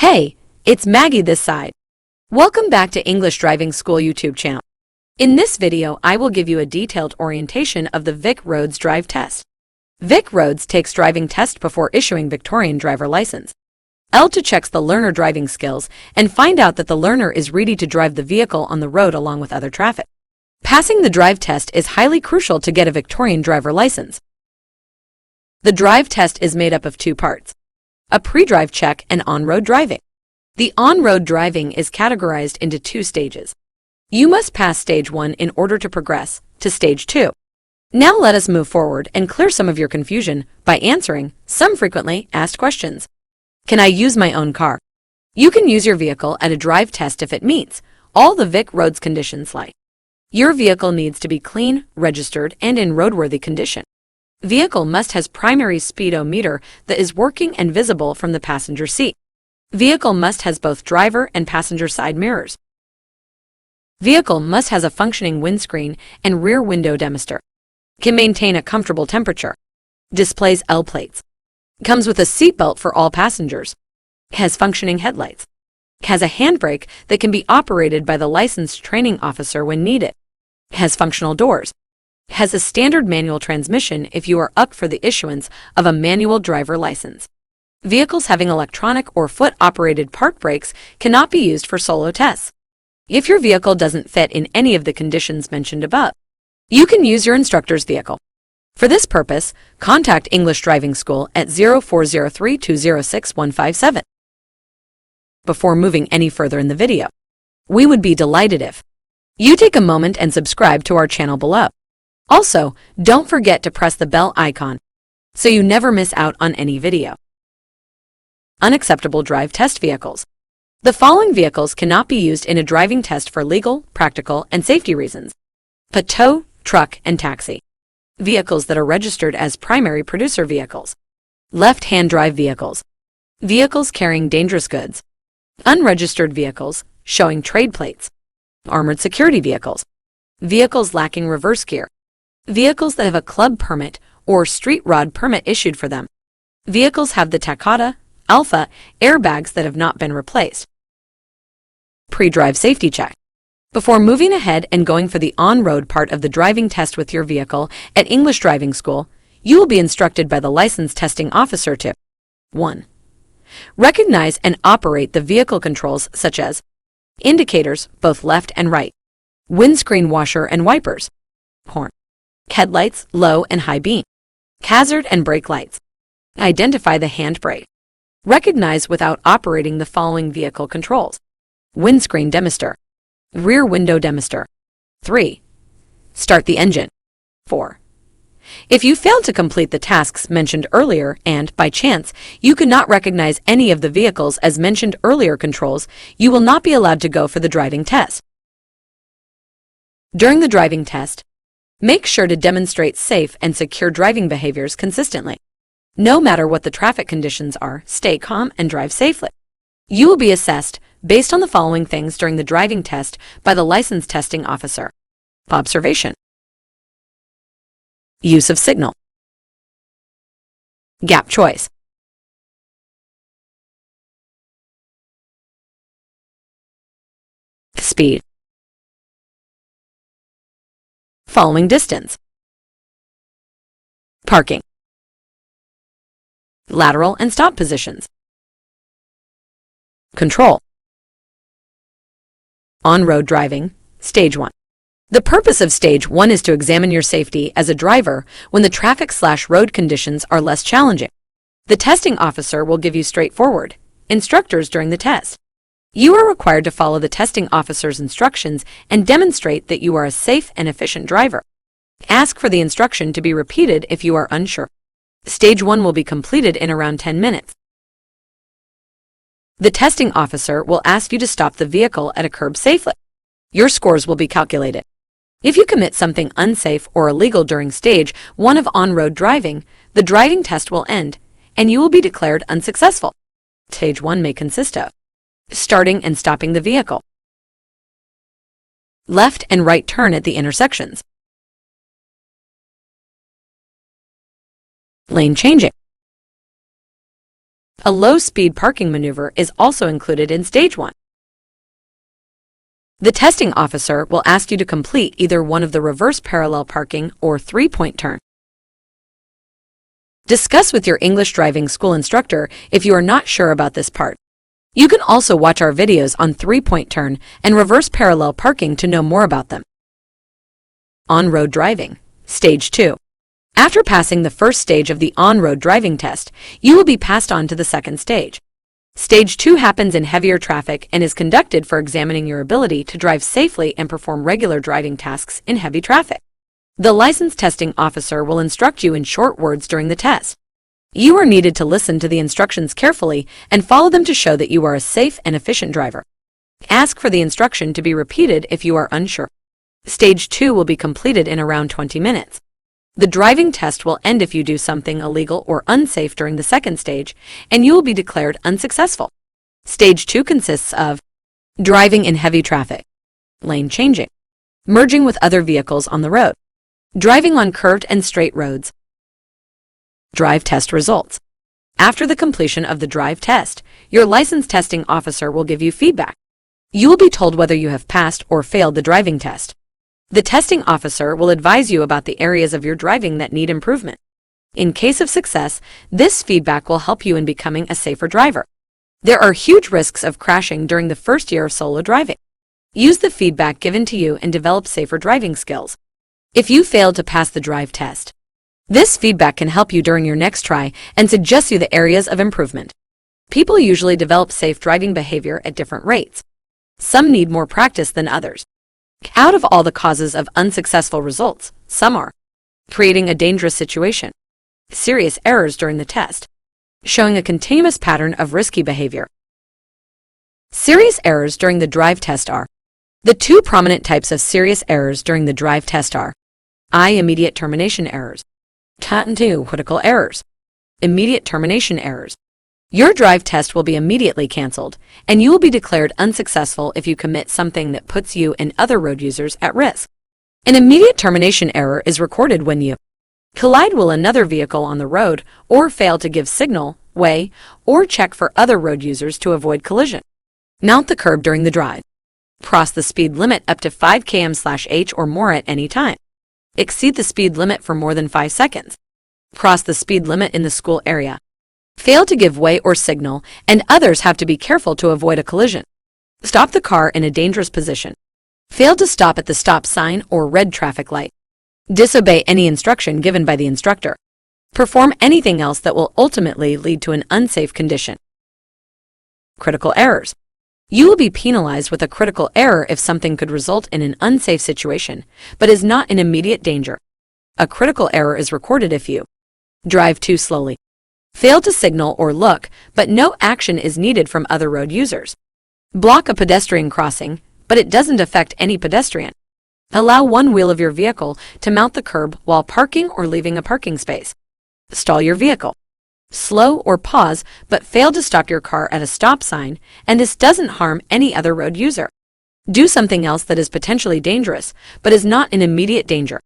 Hey, it's Maggie this side. Welcome back to English Driving School YouTube channel. In this video, I will give you a detailed orientation of the VicRoads Drive Test. VicRoads takes driving test before issuing Victorian driver license. L2 checks the learner driving skills and find out that the learner is ready to drive the vehicle on the road along with other traffic. Passing the drive test is highly crucial to get a Victorian driver license. The drive test is made up of two parts: a pre-drive check and on-road driving. The on-road driving is categorized into two stages. You must pass stage 1 in order to progress to stage 2. Now let us move forward and clear some of your confusion by answering some frequently asked questions. Can I use my own car? You can use your vehicle at a drive test if it meets all the VicRoads conditions like: your vehicle needs to be clean, registered, and in roadworthy condition. Vehicle must has primary speedometer that is working and visible from the passenger seat. Vehicle must has both driver and passenger side mirrors. Vehicle must has a functioning windscreen and rear window demister. Can maintain a comfortable temperature. Displays L plates. Comes with a seatbelt for all passengers. Has functioning headlights. Has a handbrake that can be operated by the licensed training officer when needed. Has functional doors. Has a standard manual transmission if you are up for the issuance of a manual driver license. Vehicles having electronic or foot-operated park brakes cannot be used for solo tests. If your vehicle doesn't fit in any of the conditions mentioned above, you can use your instructor's vehicle. For this purpose, contact English Driving School at 0403-206-157. Before moving any further in the video, we would be delighted if you take a moment and subscribe to our channel below. Also, don't forget to press the bell icon so you never miss out on any video. Unacceptable drive test vehicles. The following vehicles cannot be used in a driving test for legal, practical, and safety reasons: tow, truck, and taxi. Vehicles that are registered as primary producer vehicles. Left-hand drive vehicles. Vehicles carrying dangerous goods. Unregistered vehicles showing trade plates. Armored security vehicles. Vehicles lacking reverse gear. Vehicles that have a club permit or street rod permit issued for them. Vehicles have the Takata, Alpha airbags that have not been replaced. Pre-drive safety check. Before moving ahead and going for the on-road part of the driving test with your vehicle at English Driving School, you will be instructed by the license testing officer to 1. Recognize and operate the vehicle controls such as indicators, both left and right, windscreen washer and wipers, horn, headlights, low and high beam, hazard and brake lights. Identify the handbrake. Recognize without operating the following vehicle controls: windscreen demister, rear window demister. 3. Start the engine. 4. If you failed to complete the tasks mentioned earlier and, by chance, you could not recognize any of the vehicles as mentioned earlier controls, you will not be allowed to go for the driving test. During the driving test, make sure to demonstrate safe and secure driving behaviors consistently. No matter what the traffic conditions are, stay calm and drive safely. You will be assessed based on the following things during the driving test by the license testing officer: observation, use of signal, gap choice, speed, following distance, parking, lateral and stop positions, control. On-road driving, Stage 1. The purpose of Stage 1 is to examine your safety as a driver when the traffic/road conditions are less challenging. The testing officer will give you straightforward instructors during the test. You are required to follow the testing officer's instructions and demonstrate that you are a safe and efficient driver. Ask for the instruction to be repeated if you are unsure. Stage 1 will be completed in around 10 minutes. The testing officer will ask you to stop the vehicle at a curb safely. Your scores will be calculated. If you commit something unsafe or illegal during Stage 1 of on-road driving, the driving test will end, and you will be declared unsuccessful. Stage 1 may consist of starting and stopping the vehicle, left and right turn at the intersections, lane changing, A low-speed parking maneuver is also included in Stage 1. The testing officer will ask you to complete either one of the reverse parallel parking or three-point turn. Discuss with your English driving school instructor if you are not sure about this part. You can also watch our videos on three-point turn and reverse parallel parking to know more about them. On-road driving, Stage 2. After passing the first stage of the on-road driving test, you will be passed on to the second stage. Stage 2 happens in heavier traffic and is conducted for examining your ability to drive safely and perform regular driving tasks in heavy traffic. The license testing officer will instruct you in short words during the test. You are needed to listen to the instructions carefully and follow them to show that you are a safe and efficient driver. Ask for the instruction to be repeated if you are unsure. Stage 2 will be completed in around 20 minutes. The driving test will end if you do something illegal or unsafe during the second stage, and you will be declared unsuccessful. Stage 2 consists of driving in heavy traffic, lane changing, merging with other vehicles on the road, driving on curved and straight roads. Drive test results. After the completion of the drive test, your license testing officer will give you feedback. You will be told whether you have passed or failed the driving test. The testing officer will advise you about the areas of your driving that need improvement. In case of success, this feedback will help you in becoming a safer driver. There are huge risks of crashing during the first year of solo driving. Use the feedback given to you and develop safer driving skills. If you failed to pass the drive test, this feedback can help you during your next try and suggest you the areas of improvement. People usually develop safe driving behavior at different rates. Some need more practice than others. Out of all the causes of unsuccessful results, some are creating a dangerous situation, serious errors during the test, showing a continuous pattern of risky behavior. Serious errors during the drive test are the two prominent types of serious errors during the drive test are immediate termination errors, and critical errors. Immediate termination errors. Your drive test will be immediately canceled, and you will be declared unsuccessful if you commit something that puts you and other road users at risk. An immediate termination error is recorded when you collide with another vehicle on the road or fail to give signal, way, or check for other road users to avoid collision. Mount the curb during the drive. Cross the speed limit up to 5 km/h or more at any time. Exceed the speed limit for more than 5 seconds. Cross the speed limit in the school area. Fail to give way or signal, and others have to be careful to avoid a collision. Stop the car in a dangerous position. Fail to stop at the stop sign or red traffic light. Disobey any instruction given by the instructor. Perform anything else that will ultimately lead to an unsafe condition. Critical errors. You will be penalized with a critical error if something could result in an unsafe situation, but is not in immediate danger. A critical error is recorded if you drive too slowly, fail to signal or look, but no action is needed from other road users. Block a pedestrian crossing, but it doesn't affect any pedestrian. Allow one wheel of your vehicle to mount the curb while parking or leaving a parking space. Stall your vehicle. Slow or pause, but fail to stop your car at a stop sign, and this doesn't harm any other road user. Do something else that is potentially dangerous, but is not in immediate danger.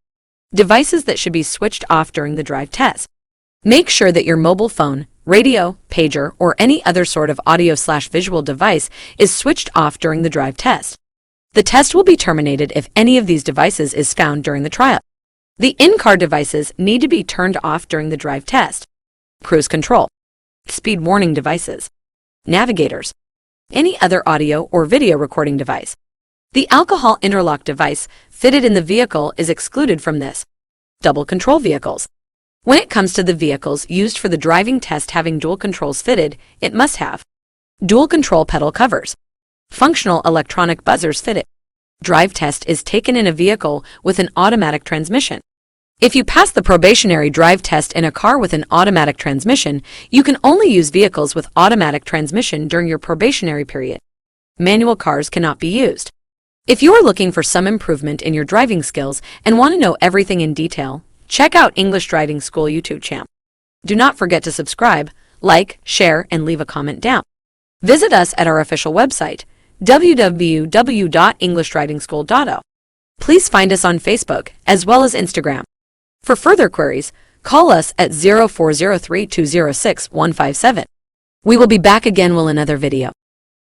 Devices that should be switched off during the drive test. Make sure that your mobile phone, radio, pager, or any other sort of audio/visual device is switched off during the drive test. The test will be terminated if any of these devices is found during the trial. The in-car devices need to be turned off during the drive test. Cruise control, speed warning devices, navigators, any other audio or video recording device. The alcohol interlock device fitted in the vehicle is excluded from this. Double control vehicles. When it comes to the vehicles used for the driving test having dual controls fitted, it must have dual control pedal covers, functional electronic buzzers fitted. Drive test is taken in a vehicle with an automatic transmission. If you pass the probationary drive test in a car with an automatic transmission, you can only use vehicles with automatic transmission during your probationary period. Manual cars cannot be used. If you are looking for some improvement in your driving skills and want to know everything in detail, check out English Driving School YouTube channel. Do not forget to subscribe, like, share, and leave a comment down. Visit us at our official website, www.englishdrivingschool.io. Please find us on Facebook as well as Instagram. For further queries, call us at 0403-206-157. We will be back again with another video.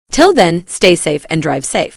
Till then, stay safe and drive safe.